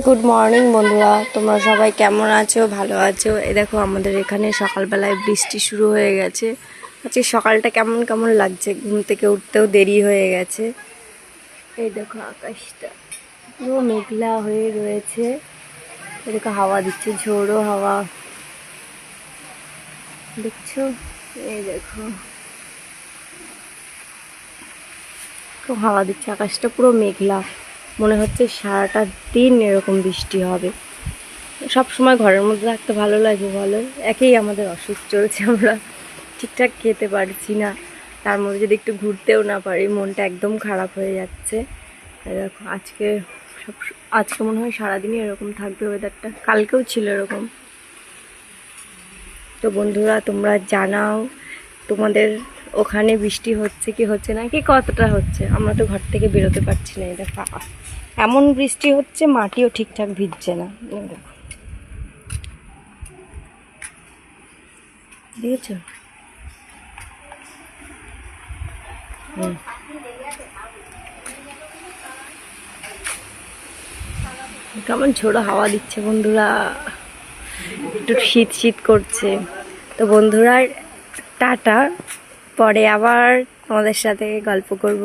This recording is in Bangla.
গুড মর্নিং বন্ধুরা, তোমরা সবাই কেমন আছো? ভালো আছো? এই দেখো আমাদের এখানে সকালবেলায় বৃষ্টি শুরু হয়ে গেছে। আজকে সকালটা কেমন কেমন লাগছে, ঘুম থেকে উঠতেও দেরি হয়ে গেছে। এই দেখো আকাশটা পুরো মেঘলা হয়ে রয়েছে। এই দেখো হাওয়া দিচ্ছে, ঝোড়ো হাওয়া দেখছো? এই দেখো খুব হাওয়া দিচ্ছে, আকাশটা পুরো মেঘলা। মনে হচ্ছে সারাটা দিন এরকম বৃষ্টি হবে। সব সময় ঘরের মধ্যে থাকতে ভালো লাগে বলো? একেই আমাদের অসুখ চলছে, আমরা ঠিকঠাক খেতে পারছি না, তার মধ্যে যদি একটু ঘুরতেও না পারি মনটা একদম খারাপ হয়ে যাচ্ছে। দেখো আজকে মনে হয় সারাদিনই এরকম থাকবে ওয়েদারটা, কালকেও ছিল এরকম। তো বন্ধুরা তোমরা জানাও তোমাদের ওখানে বৃষ্টি হচ্ছে কি হচ্ছে না, কি কতটা হচ্ছে। আমরা তো ঘর থেকে বেরোতে পারছি না। দেখো এমন বৃষ্টি হচ্ছে, মাটিও ঠিকঠাক ভিজছে না। দেখো দিয়েছো? কেমন ঝোড়ো হাওয়া দিচ্ছে বন্ধুরা, একটু শীত শীত করছে। তো বন্ধুরা টাটা, পরে আবার আমাদের সাথে গল্প করব।